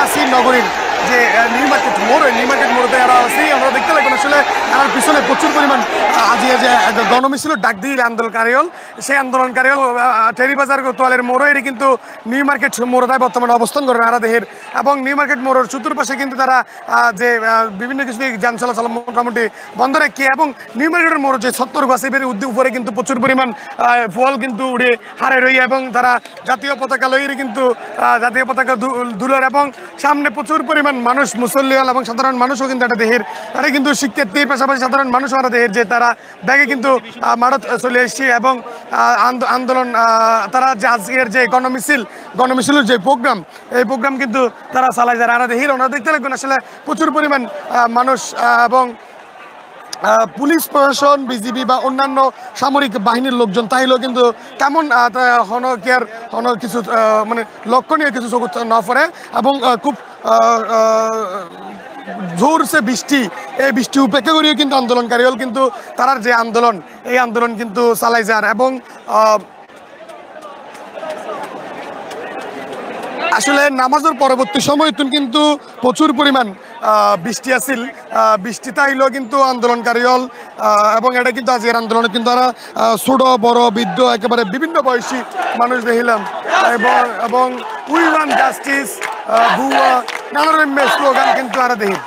আছি নগরীর যে নিউ মার্কেট মোড়, নিউ মার্কেট মোড়তে এরা আছি। আমরা দেখতে লাগবেন আসলে এর পিছনে প্রচুর পরিমাণ আজ যে গণমিছিল ডাক দিয়ে আন্দোলনকারীল, সেই আন্দোলনকারীল টেরিবাজার কোতোয়ালের মোড়ে এটি কিন্তু নিউ মার্কেট মোড়টায় বর্তমানে অবস্থান করেন এরা দেহের। এবং নিউ মার্কেট মোড়ের চতুর্পাশে কিন্তু তারা যে বিভিন্ন কিছু যান চলাচল মোটামুটি বন্ধ রেখে, এবং নিউ মার্কেটের মোড় যে সত্তর গাছের উপরে কিন্তু প্রচুর পরিমাণ ফল কিন্তু উড়ে হারে রই, এবং তারা জাতীয় পতাকা লইয়ে কিন্তু জাতীয় পতাকা দুলার, এবং সামনে প্রচুর পরিমাণ মানুষ মুসল্লিয়াল এবং সাধারণ মানুষও কিন্তু একটা দেহের, তারা কিন্তু শিক্ষার্থীর পাশাপাশি সাধারণ মানুষও একটা দেহের যে তারা ব্যাগে কিন্তু মারত চলে এসছে। এবং আন্দোলন তারা যে আজকের যে গণমিছিলের যে প্রোগ্রাম, এই প্রোগ্রাম কিন্তু তারা চালায় যারা আরা দেহির। ওনারা দেখতে লাগবেন আসলে প্রচুর পরিমাণ মানুষ এবং পুলিশ প্রশাসন, বিজিবি বা অন্যান্য সামরিক বাহিনীর লোকজন তাইলেও কিন্তু তেমন কিছু মানে লক্ষণীয় কিছু চোখ না পড়ে। এবং খুব জোরসে বৃষ্টি, এই বৃষ্টি উপেক্ষা করেও কিন্তু আন্দোলনকারীও কিন্তু তারার যে আন্দোলন, এই আন্দোলন কিন্তু চালাই যার। এবং আসলে নামাজের পরবর্তী সময় কিন্তু প্রচুর পরিমাণ বৃষ্টি আসিল, বৃষ্টি তাইলেও কিন্তু আন্দোলনকারী হল। এবং এটা কিন্তু আজকের আন্দোলনে কিন্তু তারা ছোট বড় বৃদ্ধ একেবারে বিভিন্ন বয়সী মানুষ দেখিলাম। এবং উই ওয়ান্ট জাস্টিস ভুয়া নানা রকমের স্লোগান কিন্তু তারা দেখি।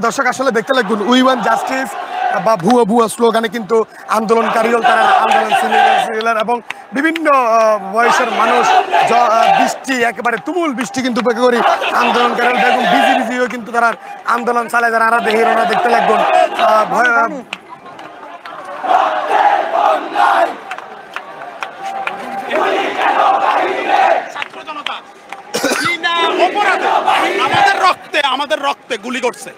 দর্শক আসলে দেখতে লাগবেন উই ওয়ান্ট জাস্টিস বা ভুয়া স্লোগানে কিন্তু আন্দোলনকারীও তারা আন্দোলন সিরিয়াল, এবং বিভিন্ন বয়সের মানুষ বৃষ্টি একেবারে তুমুল বৃষ্টি কিন্তু উপেক্ষা করি আন্দোলনকারী এবং বিজিবিজিও কিন্তু তারা আন্দোলন চালায় যারা আরা দেহের। ওরা দেখতে লাগবেন আমাদের রক্তে গুলি করছে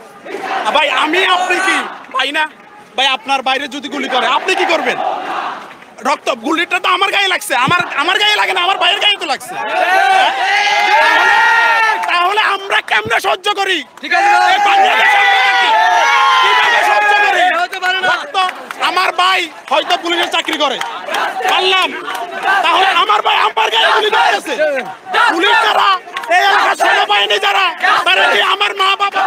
ভাই। আমি আপনি কি ভাই না ভাই? আপনার বাইরে যদি গুলি করে আপনি কি করবেন? রক্ত গুলিটা তো আমার গায়ে লাগছে, আমার গায়ে লাগে না, আমার ভাইয়ের গায়ে তো লাগছে। তাহলে আমরা কেমনে সহ্য করি? ঠিক আছে, আমার ভাই হয়তো পুলিশের চাকরি করে, পারলাম, তাহলে আমার ভাই আমার গায়ে গুলি করেছে। পুলিশ যারা, এই এলাকার সেনাবাহিনী যারা, তারা কি আমার মা বাবা?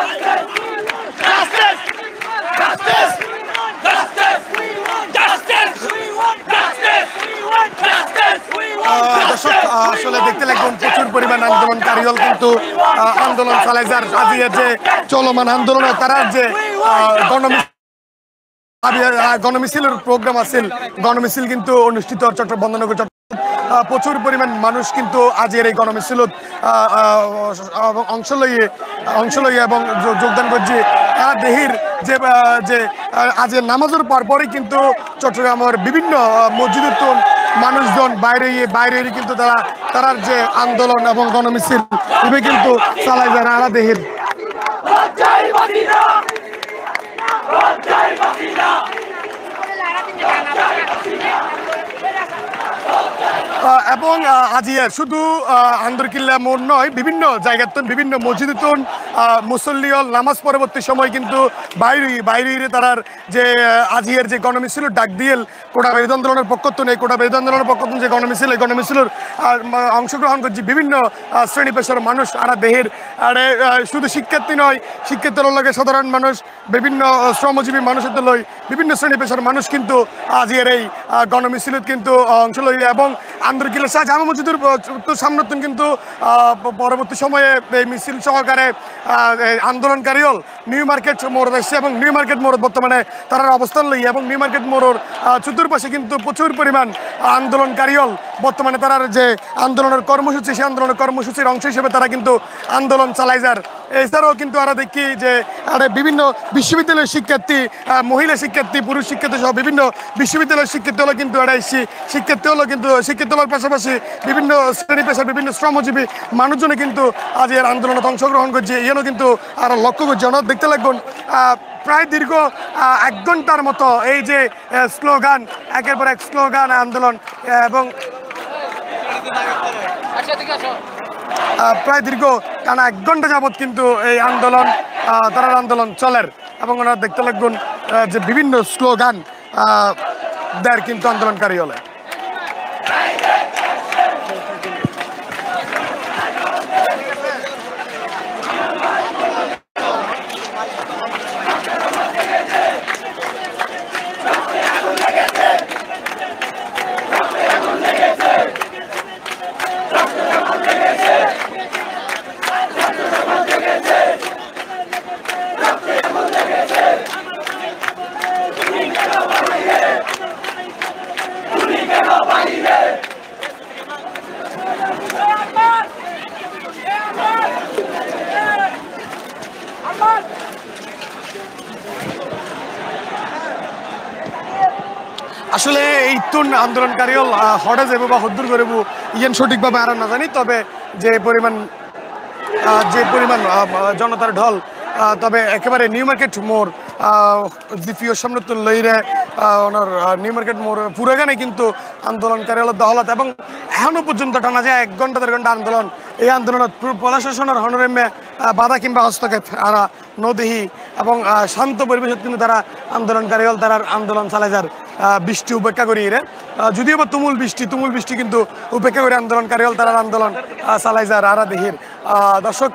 দর্শক আসলে দেখতে লাগবেন প্রচুর পরিমাণ আন্দোলনকারী দল কিন্তু আন্দোলন চালায় যার আজকের যে চলমান আন্দোলন, তারা যে গণমিছিলের প্রোগ্রাম আছে, গণমিছিল কিন্তু অনুষ্ঠিত বন্দনগর প্রচুর পরিমাণ মানুষ কিন্তু আজকের এই গণমিছিল অংশ লইয়ে এবং যোগদান করছে। দেহির যে আজকের নামাজের পরপরই কিন্তু চট্টগ্রামের বিভিন্ন মসজিদের মানুষজন বাইরে কিন্তু তারার যে আন্দোলন এবং গণমিছিল এভাবে কিন্তু চালায় যারা আরা দেহের। এবং আজিয়া শুধু আন্দরকিল্লা মোড় নয়, বিভিন্ন জায়গার বিভিন্ন মসজিদ মুসল্লিয়ল নামাজ পরবর্তী সময় কিন্তু বাইরে তারার যে আজিয়ার যে গণমিছিল ডাক দিয়েল কোটা বিরোধী আন্দোলনের পক্ষ নেই, কোটা বিরোধী আন্দোলনের পক্ষ যে গণমিছিল, এই গণমিছিলের অংশগ্রহণ করছে বিভিন্ন শ্রেণী পেশার মানুষ। আর দেহের আরে শুধু শিক্ষার্থী নয়, শিক্ষার্থীর লগে সাধারণ মানুষ বিভিন্ন শ্রমজীবী মানুষের লই বিভিন্ন শ্রেণী পেশার মানুষ কিন্তু আজকের এই গণমিছিলত কিন্তু অংশ লই এবং আন্দরকিল্লা শাহ জামা মসজিদের সামনে কিন্তু পরবর্তী সময়ে এই মিছিল সহকারে আন্দোলনকারী হল নিউ মার্কেট মোড় আসছে এবং নিউ মার্কেট মোড় বর্তমানে তারা অবস্থান লই এবং নিউ মার্কেট মোড়ের চতুর্পাশে কিন্তু প্রচুর পরিমাণ আন্দোলনকারী হল বর্তমানে তার যে আন্দোলনের কর্মসূচি সেই আন্দোলনের কর্মসূচির অংশ হিসেবে তারা কিন্তু আন্দোলন চালাই যার। এছাড়াও কিন্তু আমরা দেখি যে বিভিন্ন বিশ্ববিদ্যালয়ের শিক্ষার্থী মহিলা শিক্ষার্থী পুরুষ শিক্ষার্থী সহ বিভিন্ন বিশ্ববিদ্যালয়ের শিক্ষার্থী হলো কিন্তু শিক্ষার্থী হলো কিন্তু শিক্ষিত হওয়ার পাশাপাশি বিভিন্ন শ্রেণী পেশার বিভিন্ন শ্রমজীবী মানুষজনে কিন্তু আজ এর আন্দোলনে অংশগ্রহণ করছে এও কিন্তু আর লক্ষ্য করছে আমরা দেখতে লাগবেন প্রায় দীর্ঘ 1 ঘন্টার মতো এই যে স্লোগান একের পর এক স্লোগান আন্দোলন এবং প্রায় দীর্ঘ টানা 1 ঘন্টা যাবৎ কিন্তু এই আন্দোলন তারার আন্দোলন চলের এবং ওনারা দেখতে লাগবেন যে বিভিন্ন স্লোগান দেয় কিন্তু আন্দোলনকারী হলে। আসলে এই তুন আন্দোলনকারী হঠাৎ যাবো বা হদ্দুর করবো ইয়েন সঠিকভাবে আর না জানি তবে যে পরিমাণ জনতার ঢল তবে একেবারে নিউ মার্কেট মোড় জিপিওর সামনে তো লইরে ওনার নিউ মার্কেট মোড় পুরাগানে কিন্তু আন্দোলনকারী দহলত এবং এখনো পর্যন্ত টানা যায় 1 ঘন্টা 1.5 ঘন্টা আন্দোলন এই আন্দোলনত প্রশাসনের হনরেমে বাধা কিংবা হস্তক্ষেপ আরা নদেহি এবং শান্ত পরিবেশত কিন্তু তারা আন্দোলনকারী হল তারা আন্দোলন চালাই যার বৃষ্টি উপেক্ষা করি রে যদিও বা তুমুল বৃষ্টি কিন্তু উপেক্ষা করে আন্দোলনকারী হল তারা আন্দোলন চালাই যার আরা দেহির দর্শক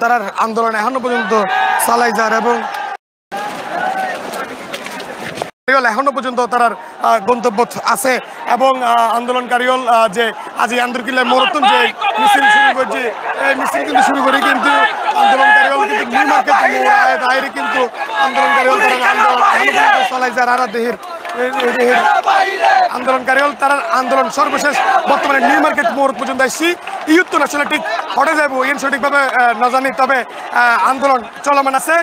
তারা আন্দোলন এখনো পর্যন্ত চালাই যার এবং এখনো পর্যন্ত তার গন্তব্য আছে এবং আন্দোলনকারী যে আজ এই আন্দরকিল্লার মোড়তন যে মিছিল শুরু করছে এই মিছিল কিন্তু শুরু করে কিন্তু আন্দোলনকারী কিন্তু নিউ মার্কেট বাইরে কিন্তু আন্দোলনকারী আন্দোলন চালাই যার আরা দেহের আন্দোলনকারী তারা আন্দোলন সর্বশেষ বর্তমানে নিউ মার্কেট মোড় পর্যন্ত আসছি ইউথ তো আসলে ঠিক হটে যাবো ইন সঠিকভাবে না জানি তবে আন্দোলন চলমান আছে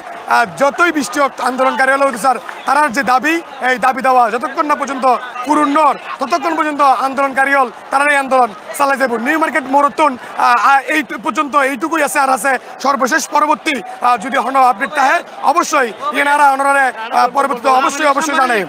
যতই বৃষ্টি হোক আন্দোলনকারী হলেও স্যার তারার যে দাবি এই দাবি দেওয়া যতক্ষণ না পর্যন্ত পূর্ণ ততক্ষণ পর্যন্ত আন্দোলনকারী হল তারা এই আন্দোলন চালাই যাব নিউ মার্কেট মোড়তন এই পর্যন্ত এইটুকুই আছে আর আছে সর্বশেষ পরবর্তী যদি হন আপডেট থাকে অবশ্যই এনারা ওনারা পরবর্তীতে অবশ্যই জানাই।